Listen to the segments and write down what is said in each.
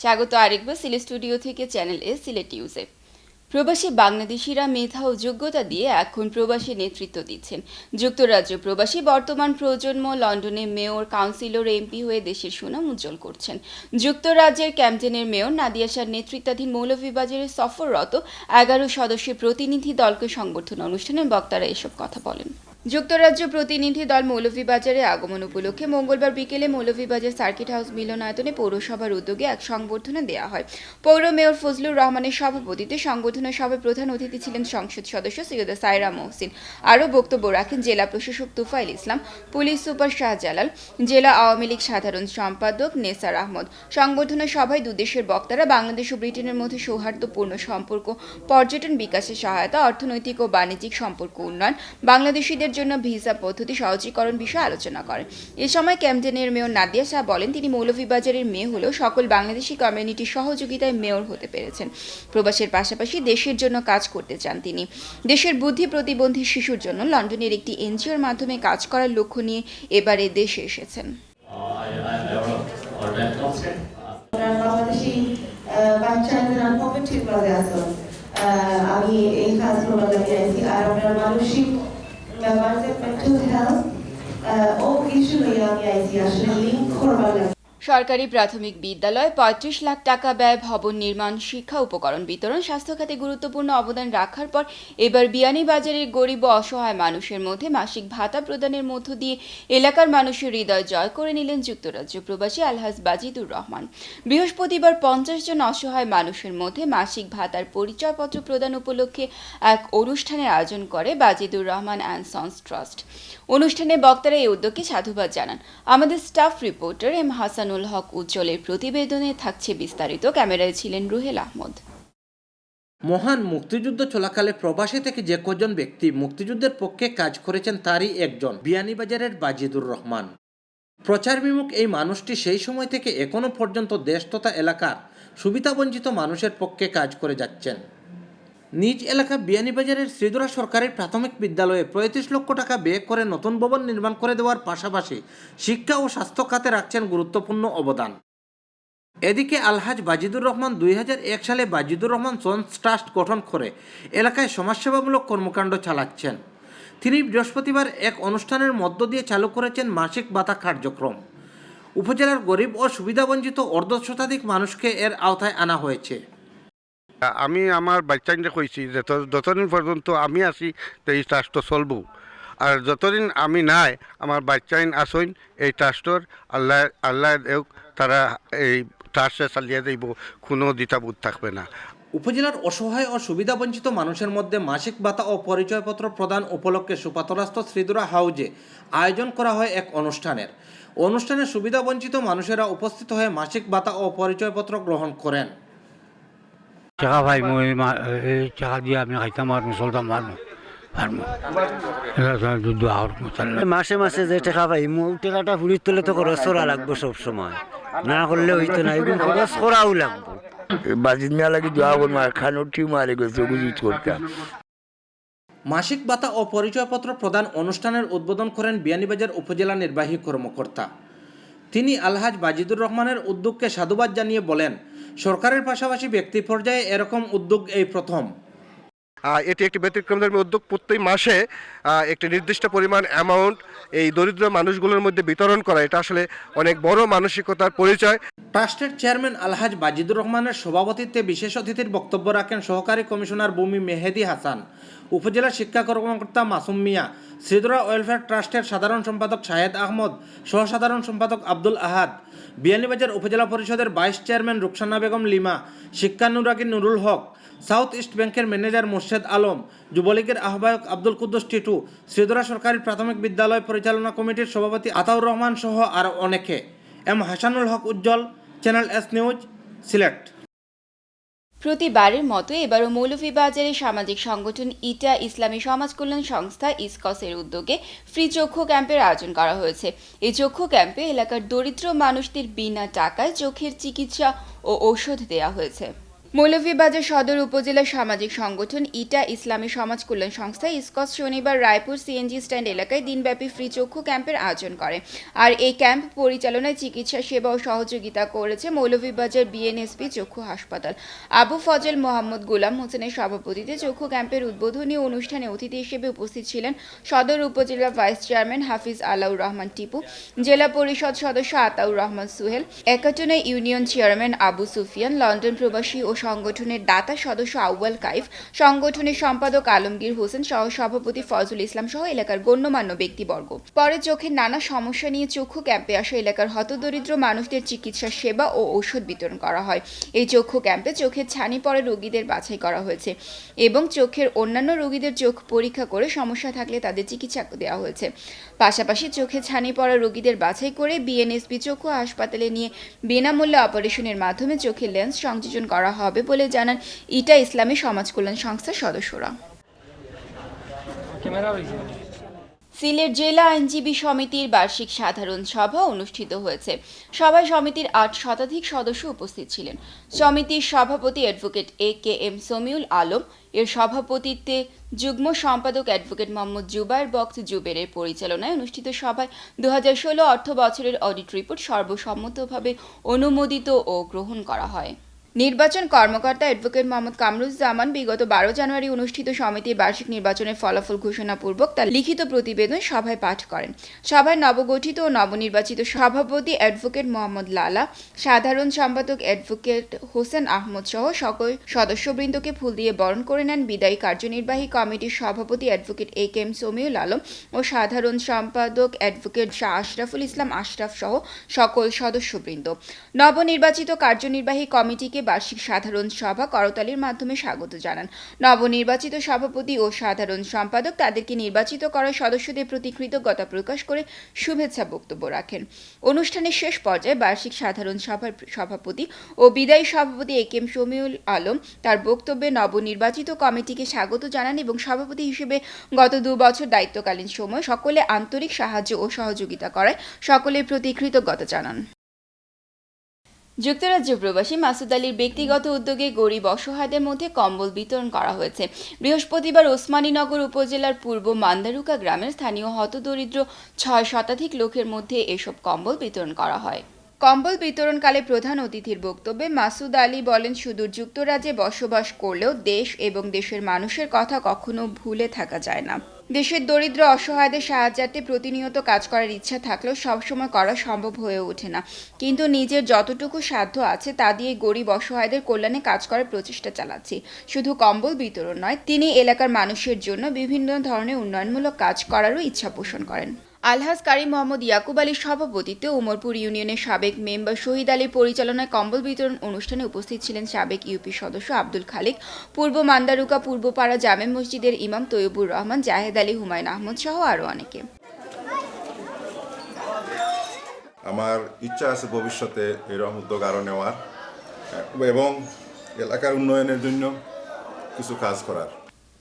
স্বাগত আরেকবার সিলেট স্টুডিও থেকে চ্যানেল এ সিলেট নিউজে। প্রবাসী বাংলাদেশিরা মেধা ও যোগ্যতা দিয়ে এখন প্রবাসী নেতৃত্ব দিচ্ছেন। যুক্তরাজ্য প্রবাসী বর্তমান প্রজন্ম লন্ডনে মেয়র, কাউন্সিলর, এমপি হয়ে দেশের সুনাম উজ্জ্বল করছেন। যুক্তরাজ্যের ক্যাম্পডেনের মেয়র নাদিয়া শাহর নেতৃত্বাধীন মৌলভীবাজারে সফররত 11 সদস্যের প্রতিনিধি দলকে সংবর্ধনা অনুষ্ঠানে বক্তারা এসব কথা বলেন। যুক্তরাজ্য প্রতিনিধি দল মৌলভীবাজারে আগমন উপলক্ষে মঙ্গলবার বিকেলে মৌলভীবাজার সার্কিট হাউস মিলনায়তনে পৌরসভার উদ্যোগে এক সংবর্ধনা দেওয়া হয়। পৌর মেয়র ফজলুর রহমানের সভাপতিত্বে সংবর্ধনা সভায় প্রধান অতিথি ছিলেন সংসদ সদস্য সৈয়দা সায়রা মহসিন। আরও বক্তব্য রাখেন জেলা প্রশাসক তুফাইল ইসলাম, পুলিশ সুপার শাহজালাল, জেলা আওয়ামী লীগ সাধারণ সম্পাদক নেসার আহমদ। সংবর্ধনা সভায় দুদেশের বক্তারা বাংলাদেশ ও ব্রিটেনের মধ্যে সৌহার্দ্যপূর্ণ সম্পর্ক, পর্যটন বিকাশে সহায়তা, অর্থনৈতিক ও বাণিজ্যিক সম্পর্ক উন্নয়ন, বাংলাদেশিদের জন্য ভিসা পদ্ধতি সহজীকরণ বিষয়ে আলোচনা করেন। এ সময় ক্যাম্পডেনের মেয়র নাদিয়া শাহ বলেন, তিনি মৌলভীবাজারের মেয়ে হলেও সকল বাংলাদেশি কমিউনিটির সহযোগিতায় মেয়র হতে পেরেছেন। প্রবাসের পাশাপাশি দেশের জন্য কাজ করতে চান তিনি। দেশের বুদ্ধি প্রতিবন্ধী শিশুর জন্য লন্ডনের একটি এনজিওর মাধ্যমে কাজ করার লক্ষ্য নিয়ে এবারে দেশে এসেছেন। আমি এই কাজ করবার লাগে আছি আর আপনার মানসিক ব্যাপারে মেন্টাল হেলথ ও কিছু লইয়া আমি আইছি আসলে লিঙ্ক করবার লাগে। সরকারি প্রাথমিক বিদ্যালয়ে ৩৫ লাখ টাকা ব্যয় ভবন নির্মাণ, শিক্ষা উপকরণ বিতরণ, স্বাস্থ্য খাতে গুরুত্বপূর্ণ অবদান রাখার পর এবার বিয়ানীবাজারের গরিব ও অসহায় মানুষের মধ্যে মাসিক ভাতা প্রদানের মধ্য দিয়ে এলাকার মানুষের হৃদয় জয় করে নিলেন যুক্তরাজ্য প্রবাসী আলহাজ বাজিদুর রহমান। বৃহস্পতিবার ৫০ জন অসহায় মানুষের মধ্যে মাসিক ভাতার পরিচয়পত্র প্রদান উপলক্ষে এক অনুষ্ঠানের আয়োজন করে বাজিদুর রহমান অ্যান্ড সন্স ট্রাস্ট। অনুষ্ঠানে বক্তারা এই উদ্যোগকে সাধুবাদ জানান। আমাদের স্টাফ রিপোর্টার এম হাসানুল হক উজ্জ্বলের প্রতিবেদনে থাকছে বিস্তারিত। ক্যামেরায় ছিলেন রুহেল আহমদ। মহান মুক্তিযুদ্ধ চলাকালে প্রবাসী থেকে যে কজন ব্যক্তি মুক্তিযুদ্ধের পক্ষে কাজ করেছেন তারই একজন বিয়ানীবাজারের বাজিদুর রহমান। প্রচার বিমুখ এই মানুষটি সেই সময় থেকে এখনো পর্যন্ত দেশ তথা এলাকার সুবিধাবঞ্চিত মানুষের পক্ষে কাজ করে যাচ্ছেন। নিজ এলাকা বিয়ানীবাজারের শ্রীধরা সরকারি প্রাথমিক বিদ্যালয়ে ৩৫ লক্ষ টাকা ব্যয় করে নতুন ভবন নির্মাণ করে দেওয়ার পাশাপাশি শিক্ষা ও স্বাস্থ্য খাতে রাখছেন গুরুত্বপূর্ণ অবদান। এদিকে আলহাজ বাজিদুর রহমান ২০০১ সালে বাজিদুর রহমান সন্স ট্রাস্ট গঠন করে এলাকায় সমাজসেবামূলক কর্মকাণ্ড চালাচ্ছেন। তিনি বৃহস্পতিবার এক অনুষ্ঠানের মধ্য দিয়ে চালু করেছেন মাসিক ভাতা কার্যক্রম। উপজেলার গরিব ও সুবিধাবঞ্চিত অর্ধশতাধিক মানুষকে এর আওতায় আনা হয়েছে। আমি আমার বাচ্চাকে কইছি যে যতদিন পর্যন্ত আমি আছি তো এই ট্রাস্ট চলব, আর যতদিন আমি নাই আমার বাচ্চাইন আসইন এই ট্রাস্টর আল্লাহ দেখ তারা এই ট্রাস্টে চালিয়ে যাইব, কোনো দ্বিধাবোধ থাকবে না। উপজেলার অসহায় ও সুবিধাবঞ্চিত মানুষের মধ্যে মাসিক ভাতা ও পরিচয়পত্র প্রদান উপলক্ষে সুপাতরাস্থ শ্রীধরা হাউজে আয়োজন করা হয় এক অনুষ্ঠানে সুবিধাবঞ্চিত মানুষেরা উপস্থিত হয়ে মাসিক ভাতা ও পরিচয়পত্র গ্রহণ করেন। টাকা ভাই মই এই টাকা দিয়ে আমি খাইতাম আর চলতাম মাসে মাসে যে টাকা পাই ওই টাকাটা ফুড়ির তোলে তো খরচ করা লাগবে সব সময়, না করলে হইতো না, এগুলো খরচ করাও লাগবে। বাজিদ মেলা লাগি যাওয়ার মার খানো ঠিক মারে গেছে বুঝিত করতাম। মাসিক ভাতা ও পরিচয়পত্র প্রদান অনুষ্ঠানের উদ্বোধন করেন বিয়ানীবাজার উপজেলা নির্বাহী কর্মকর্তা। তিনি আলহাজ বাজিদুর রহমানের উদ্যোগকে সাধুবাদ জানিয়ে বলেন, সরকারের পাশাপাশি ব্যক্তি পর্যায়ে এরকম উদ্যোগ এই প্রথম। এটি একটি ব্যতিক্রমধর্মী উদ্যোগ। প্রত্যেক মাসে একটি নির্দিষ্ট পরিমাণ অ্যামাউন্ট এই দরিদ্র মানুষগুলোর মধ্যে বিতরণ করা, এটা আসলে অনেক বড় মানসিকতার পরিচয়। ট্রাস্টের চেয়ারম্যান আলহাজ বাজিদুর রহমানের সভাপতিত্বে বিশেষ অতিথির বক্তব্য রাখেন সহকারী কমিশনার ভূমি মেহেদি হাসান, উপজেলা শিক্ষা কর্মকর্তা মাসুম মিয়া, শ্রীধরা ওয়েলফেয়ার ট্রাস্টের সাধারণ সম্পাদক শাহেদ আহমদ, সহসাধারণ সম্পাদক আব্দুল আহাদ, বিয়ানীবাজার উপজেলা পরিষদের ভাইস চেয়ারম্যান রুকসানা বেগম লিমা, শিক্ষানুরাগী নুরুল হক, সাউথ ইস্ট ব্যাংকের ম্যানেজার মোর্শেদ আলম, যুবলীগের আহ্বায়ক আব্দুল কুদ্দুস টিটু, শ্রীধরা সরকারি প্রাথমিক বিদ্যালয় পরিচালনা কমিটির সভাপতি আতাউর রহমান সহ আরও অনেকে। এম হাসানুল হক উজ্জ্বল, চ্যানেল এস নিউজ, সিলেট। প্রতিবারের মতো এবারও মৌলভীবাজারে সামাজিক সংগঠন ইটা ইসলামী সমাজ কল্যাণ সংস্থা ইসকসের উদ্যোগে ফ্রি চক্ষু ক্যাম্পের আয়োজন করা হয়েছে। এই চক্ষু ক্যাম্পে এলাকার দরিদ্র মানুষদের বিনা টাকায় চোখের চিকিৎসা ও ঔষধ দেওয়া হয়েছে। মৌলভীবাজার সদর উপজেলার সামাজিক সংগঠন ইটা ইসলামী সমাজ কল্যাণ সংস্থা ইসকস শনিবার রায়পুর সিএনজি স্ট্যান্ড এলাকায় দিনব্যাপী ফ্রি চক্ষু ক্যাম্পের আয়োজন করে। আর এই ক্যাম্প পরিচালনায় চিকিৎসা সেবা ও সহযোগিতা করেছে মৌলভীবাজার বিএনএসপি চক্ষু হাসপাতাল। আবু ফজল মোহাম্মদ গোলাম হোসেনের সভাপতিত্বে চক্ষু ক্যাম্পের উদ্বোধনী অনুষ্ঠানে অতিথি হিসেবে উপস্থিত ছিলেন সদর উপজেলা ভাইস চেয়ারম্যান হাফিজ আলাউর রহমান টিপু, জেলা পরিষদ সদস্য আতাউর রহমান সুহেল, একাটনে union chairman Abu Sufian, London প্রবাসী ও সংগঠনের দাতা সদস্য আউয়াল কাইফ, সংগঠনের সম্পাদক আলমগীর হোসেন, সহ সভাপতি ফজল ইসলাম সহ এলাকার গণ্যমান্য ব্যক্তিবর্গ। পরে চোখের নানা সমস্যা নিয়ে চক্ষু ক্যাম্পে আসা এলাকার হতদরিদ্র মানুষদের চিকিৎসা সেবা ও ঔষধ বিতরণ করা হয়। এই চক্ষু ক্যাম্পে চোখের ছানি পড়া রোগীদের বাছাই করা হয়েছে এবং চোখের অন্যান্য রোগীদের চোখ পরীক্ষা করে সমস্যা থাকলে তাদের চিকিৎসা দেওয়া হয়েছে। পাশাপাশি চোখে ছানি পড়া রোগীদের বাছাই করে বিএনএসপি চক্ষু হাসপাতালে নিয়ে বিনামূল্যে অপারেশনের মাধ্যমে চোখের লেন্স সংযোজন করা হবে বলে জানান ইটা ইসলামী সমাজ কল্যাণ সংস্থার সদস্যরা। সিলেট জেলা আইনজীবী সমিতির বার্ষিক সাধারণ সভা অনুষ্ঠিত হয়েছে। সভায় সমিতির ৮ শতাধিক সদস্য উপস্থিত ছিলেন। সমিতির সভাপতি অ্যাডভোকেট এ.কে.এম. সমিউল আলম এর সভাপতিত্বে যুগ্ম সম্পাদক অ্যাডভোকেট মোহাম্মদ জুবায়ের বক্ত জুবেরের পরিচালনায় অনুষ্ঠিত সভায় ২০১৬ অর্থ বছরের অডিট রিপোর্ট সর্বসম্মতভাবে অনুমোদিত ও গ্রহণ করা হয়। নির্বাচন কর্মকর্তা অ্যাডভোকেট মোহাম্মদ কামরুজ্জামান বিগত ১২ জানুয়ারি অনুষ্ঠিত সমিতির বার্ষিক নির্বাচনের ফলাফল ঘোষণাপূর্বক তার লিখিত প্রতিবেদন সভায় পাঠ করেন। সভায় নবগঠিত ও নবনির্বাচিত সভাপতি অ্যাডভোকেট মোহাম্মদ লালা, সাধারণ সম্পাদক অ্যাডভোকেট হোসেন আহমদ সহ সকল সদস্যবৃন্দকে ফুল দিয়ে বরণ করে নেন বিদায়ী কার্যনির্বাহী কমিটির সভাপতি অ্যাডভোকেট এ.কে.এম. সমিউল আলম ও সাধারণ সম্পাদক অ্যাডভোকেট শাহ আশরাফুল ইসলাম আশরাফ সহ সকল সদস্যবৃন্দ। নবনির্বাচিত কার্যনির্বাহী কমিটিকে বার্ষিক সাধারণ সভা করতালির মাধ্যমে স্বাগত জানান। নবনির্বাচিত সভাপতি ও সাধারণ সম্পাদক তাদেরকে নির্বাচিত করা সদস্যদের প্রতি কৃতজ্ঞতা প্রকাশ করে শুভেচ্ছা বক্তব্য রাখেন। অনুষ্ঠানের শেষ পর্যায়ে বার্ষিক সাধারণ সভার সভাপতি ও বিদায়ী সভাপতি এ.কে.এম. শমিউল আলম তার বক্তব্যে নবনির্বাচিত কমিটিকে স্বাগত জানান এবং সভাপতি হিসেবে গত ২ বছর দায়িত্বকালীন সময় সকলে আন্তরিক সাহায্য ও সহযোগিতা করায় সকলের প্রতি কৃতজ্ঞতা জানান। যুক্তরাজ্য প্রবাসী মাসুদ আলীর ব্যক্তিগত উদ্যোগে গরিব অসহায়দের মধ্যে কম্বল বিতরণ করা হয়েছে। বৃহস্পতিবার ওসমানীনগর উপজেলার পূর্ব মান্দারুকা গ্রামের স্থানীয় হতদরিদ্র ৬ শতাধিক লোকের মধ্যে এসব কম্বল বিতরণ করা হয়। কম্বল বিতরণকালে প্রধান অতিথির বক্তব্যে মাসুদ আলী বলেন, সুদূর যুক্তরাজ্যে বসবাস করলেও দেশ এবং দেশের মানুষের কথা কখনো ভুলে থাকা যায় না। দেশের দরিদ্র অসহায়দের সাহায্যার্থে প্রতিনিয়ত কাজ করার ইচ্ছা থাকলেও সবসময় করা সম্ভব হয়ে ওঠে না, কিন্তু নিজের যতটুকু সাধ্য আছে তা দিয়ে গরিব অসহায়দের কল্যাণে কাজ করার প্রচেষ্টা চালাচ্ছি। শুধু কম্বল বিতরণ নয়, তিনি এলাকার মানুষের জন্য বিভিন্ন ধরনের উন্নয়নমূলক কাজ করারও ইচ্ছা পোষণ করেন। আলহাজ কারি মোহাম্মদ ইয়াকুব আলীর সভাপতিত্বে উমরপুর ইউনিয়নের সাবেক মেম্বার শহীদ আলীর পরিচালনায় কম্বল বিতরণ অনুষ্ঠানে উপস্থিত ছিলেন সাবেক ইউপি সদস্য আব্দুল খালিক, পূর্ব মান্দারুকা পূর্বপাড়া জামে মসজিদের ইমাম তৈয়বুর রহমান, জাহেদ আলী, হুমায়ুন আহমদ সহ আরও অনেকে। আমার ইচ্ছা আছে ভবিষ্যতে এরকম উদ্যোগ আরও নেওয়ার এবং এলাকার উন্নয়নের জন্য কিছু কাজ করার।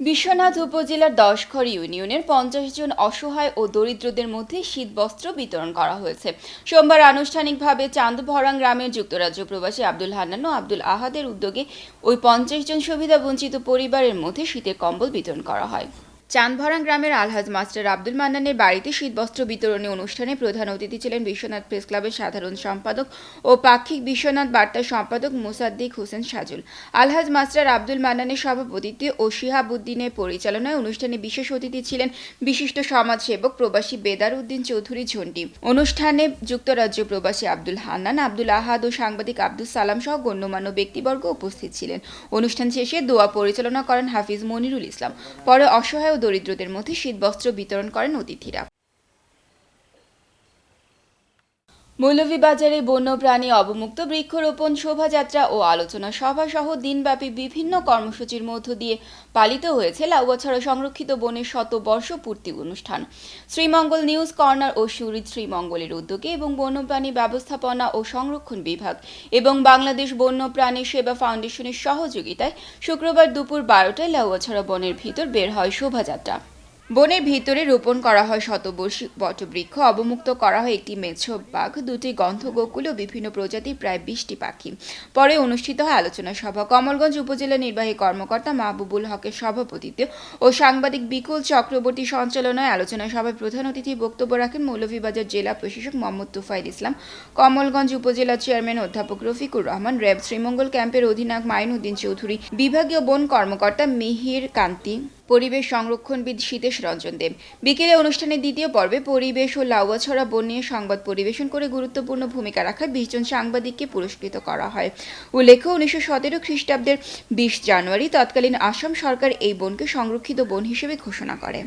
বিশ্বনাথ উপজেলার ১০ঘর ইউনিয়নের ৫০ জন অসহায় ও দরিদ্রদের মধ্যে শীতবস্ত্র বিতরণ করা হয়েছে। সোমবার আনুষ্ঠানিকভাবে চান্দভরাং গ্রামের যুক্তরাজ্য প্রবাসী আব্দুল হান্নান ও আব্দুল আহাদের উদ্যোগে ওই ৫০ জন সুবিধাবঞ্চিত পরিবারের মধ্যে শীতের কম্বল বিতরণ করা হয়। চান্দভরাং গ্রামের আলহাজ মাস্টার আব্দুল মান্নানের বাড়িতে শীতবস্ত্র বিতরণী অনুষ্ঠানে প্রধান অতিথি ছিলেন বিশ্বনাথ প্রেস ক্লাবের সাধারণ সম্পাদক ও পাক্ষিক বিশ্বনাথ বার্তার সম্পাদক মোসাদ্দিক হোসেন সাজুল। আলহাজ মাস্টার আব্দুল মান্নানের সভাপতিত্বে ও শিহাবুদ্দিনের পরিচালনায় অনুষ্ঠানে বিশেষ অতিথি ছিলেন বিশিষ্ট সমাজসেবক প্রবাসী বেদার উদ্দিন চৌধুরী ঝন্টি। অনুষ্ঠানে যুক্তরাজ্য প্রবাসী আব্দুল হান্নান, আব্দুল আহাদ ও সাংবাদিক আব্দুল সালাম সহ গণ্যমান্য ব্যক্তিবর্গ উপস্থিত ছিলেন। অনুষ্ঠান শেষে দোয়া পরিচালনা করেন হাফিজ মনিরুল ইসলাম। পরে অসহায় দরিদ্রদের মধ্যে শীতবস্ত্র বিতরণ করেন অতিথিরা। মৌলভীবাজারে বন্যপ্রাণী অবমুক্ত বৃক্ষরোপণ শোভাযাত্রা ও আলোচনা সভা সহ দিনব্যাপী বিভিন্ন কর্মসূচির মধ্য দিয়ে পালিত হয়েছে লাউয়াছড়া সংরক্ষিত বনের শতবর্ষ পূর্তি অনুষ্ঠান। শ্রীমঙ্গল নিউজ কর্নার ও সুরিত শ্রীমঙ্গলের উদ্যোগে এবং বন্যপ্রাণী ব্যবস্থাপনা ও সংরক্ষণ বিভাগ এবং বাংলাদেশ বন্যপ্রাণী সেবা ফাউন্ডেশনের সহযোগিতায় শুক্রবার দুপুর ১২টায় লাউয়াছড়া বনের ভিতর বের হয় শোভাযাত্রা। বনের ভিতরে রোপণ করা হয় শতবর্ষী বটবৃক্ষ, অবমুক্ত করা হয় একটি মেছো বাঘ, 2টি গন্ধগোকুল ও বিভিন্ন প্রজাতির প্রায় 20টি পাখি। পরে অনুষ্ঠিত হয় আলোচনা সভা। কমলগঞ্জ উপজেলা নির্বাহী কর্মকর্তা মাহবুবুল হকের সভাপতিত্বে ও সাংবাদিক বিকুল চক্রবর্তী সঞ্চালনায় আলোচনা সভায় প্রধান অতিথি বক্তব্য রাখেন মৌলভীবাজার জেলা প্রশাসক মোহাম্মদ তুফাইল ইসলাম, কমলগঞ্জ উপজেলা চেয়ারম্যান অধ্যাপক রফিকুর রহমান, র্যাব শ্রীমঙ্গল ক্যাম্পের অধিনায়ক মাইনুদ্দিন চৌধুরী, বিভাগীয় বন কর্মকর্তা মিহির কান্তি, পরিবেশ সংরক্ষণবিদ শীতেশ রঞ্জন দেব। বিকেলে অনুষ্ঠানের দ্বিতীয় পর্বে পরিবেশ ও লাউয়াছড়া বন নিয়ে সংবাদ পরিবেশন করে গুরুত্বপূর্ণ ভূমিকা রাখায় 20 জন সাংবাদিককে পুরস্কৃত করা হয়। উল্লেখ্য 1917 খ্রিস্টাব্দের 20 জানুয়ারি তৎকালীন আসাম সরকার এই বনকে সংরক্ষিত বন হিসেবে ঘোষণা করে।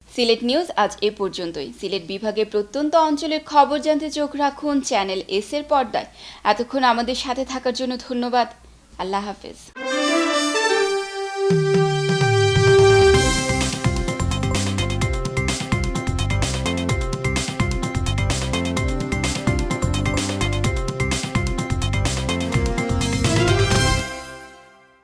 সিলেট নিউজ আজ এ পর্যন্তই। সিলেট বিভাগের প্রত্যন্ত অঞ্চলের খবর জানতে চোখ রাখুন চ্যানেল এস এর পর্দায়। এতক্ষণ আমাদের সাথে থাকার জন্য ধন্যবাদ। আল্লাহ হাফেজ।